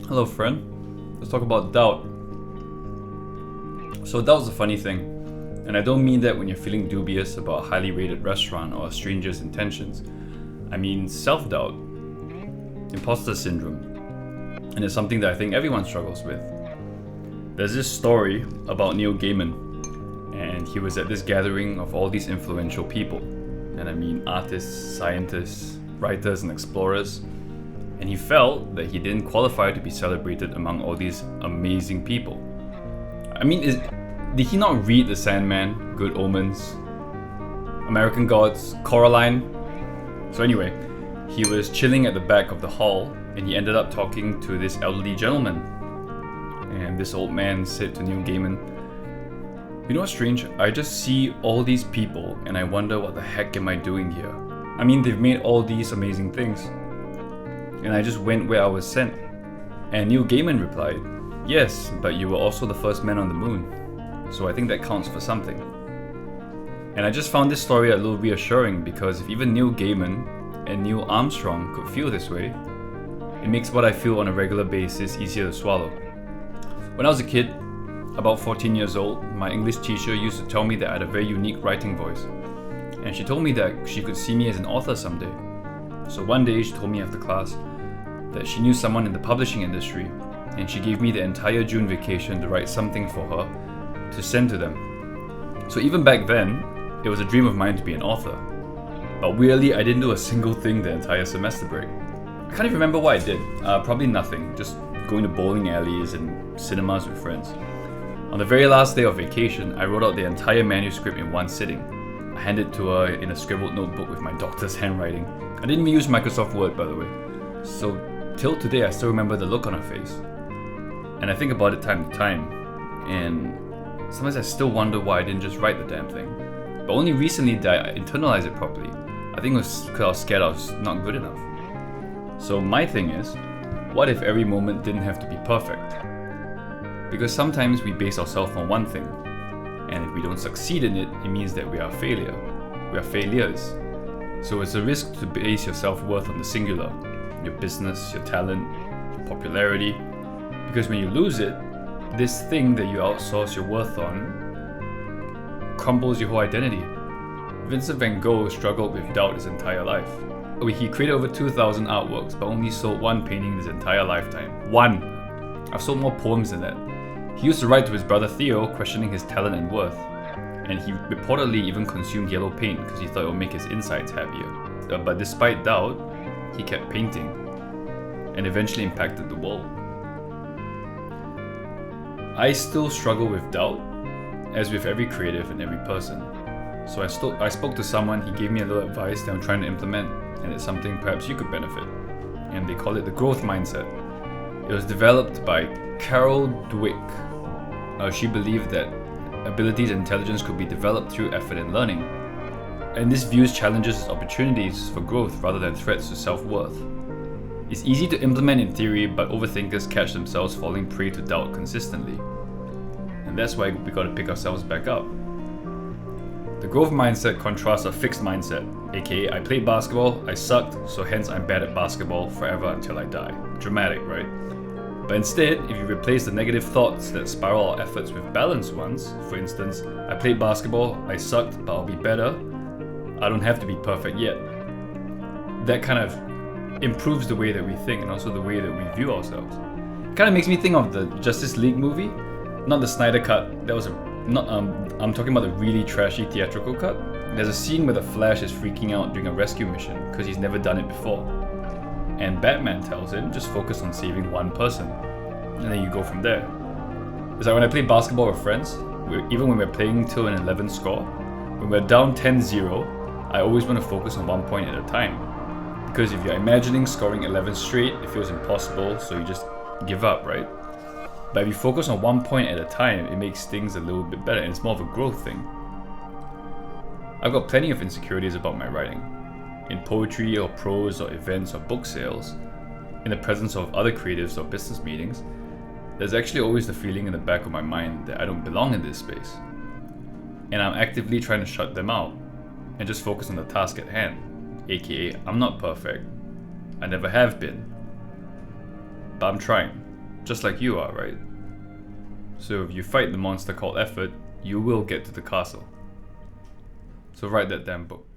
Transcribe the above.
Hello, friend. Let's talk about doubt. So, doubt's a funny thing, and I don't mean that when you're feeling dubious about a highly rated restaurant or a stranger's intentions. I mean self doubt, imposter syndrome, and it's something that I think everyone struggles with. There's this story about Neil Gaiman, and he was at this gathering of all these influential people, and I mean artists, scientists, writers, and explorers. And he felt that he didn't qualify to be celebrated among all these amazing people. I mean, did he not read The Sandman, Good Omens, American Gods, Coraline? So anyway, he was chilling at the back of the hall and he ended up talking to this elderly gentleman. And this old man said to Neil Gaiman, "You know what's strange? I just see all these people and I wonder what the heck am I doing here? I mean, they've made all these amazing things. And I just went where I was sent." And Neil Gaiman replied, "Yes, but you were also the first man on the moon. So I think that counts for something." And I just found this story a little reassuring because if even Neil Gaiman and Neil Armstrong could feel this way, it makes what I feel on a regular basis easier to swallow. When I was a kid, about 14 years old, my English teacher used to tell me that I had a very unique writing voice. And she told me that she could see me as an author someday. So one day she told me after class that she knew someone in the publishing industry and she gave me the entire June vacation to write something for her to send to them. So even back then, it was a dream of mine to be an author. But weirdly, I didn't do a single thing the entire semester break. I can't even remember what I did. Probably nothing, just going to bowling alleys and cinemas with friends. On the very last day of vacation, I wrote out the entire manuscript in one sitting. I handed it to her in a scribbled notebook with my doctor's handwriting. I didn't even use Microsoft Word, by the way. So till today, I still remember the look on her face. And I think about it time to time. And sometimes I still wonder why I didn't just write the damn thing. But only recently did I internalize it properly. I think it was because I was scared I was not good enough. So my thing is, what if every moment didn't have to be perfect? Because sometimes we base ourselves on one thing. And if we don't succeed in it, it means that we are a failure. We are failures. So it's a risk to base your self-worth on the singular, your business, your talent, your popularity. Because when you lose it, this thing that you outsource your worth on crumbles your whole identity. Vincent van Gogh struggled with doubt his entire life. He created over 2,000 artworks, but only sold one painting in his entire lifetime. One! I've sold more poems than that. He used to write to his brother Theo, questioning his talent and worth. And he reportedly even consumed yellow paint because he thought it would make his insides happier. But despite doubt, he kept painting and eventually impacted the world. I still struggle with doubt, as with every creative and every person. So I spoke to someone, he gave me a little advice that I'm trying to implement, and it's something perhaps you could benefit. And they call it the growth mindset. It was developed by Carol Dweck. She believed that abilities and intelligence could be developed through effort and learning. And this views challenges as opportunities for growth rather than threats to self-worth. It's easy to implement in theory, but overthinkers catch themselves falling prey to doubt consistently. And that's why we gotta pick ourselves back up. The growth mindset contrasts a fixed mindset, aka I played basketball, I sucked, so hence I'm bad at basketball forever until I die. Dramatic, right? But instead, if you replace the negative thoughts that spiral our efforts with balanced ones, for instance, I played basketball, I sucked, but I'll be better, I don't have to be perfect yet. That kind of improves the way that we think and also the way that we view ourselves. It kind of makes me think of the Justice League movie, not the Snyder cut. That was I'm talking about the really trashy theatrical cut. There's a scene where the Flash is freaking out during a rescue mission because he's never done it before. And Batman tells him, just focus on saving one person. And then you go from there. It's like when I play basketball with friends, even when we're playing till an 11 score, when we're down 10-0, I always want to focus on 1 point at a time. Because if you're imagining scoring 11 straight, it feels impossible, so you just give up, right? But if you focus on 1 point at a time, it makes things a little bit better, and it's more of a growth thing. I've got plenty of insecurities about my writing. In poetry or prose or events or book sales, in the presence of other creatives or business meetings, there's actually always the feeling in the back of my mind that I don't belong in this space. And I'm actively trying to shut them out and just focus on the task at hand, aka I'm not perfect. I never have been. But I'm trying. just like you are, right? So if you fight the monster called effort, you will get to the castle. So write that damn book.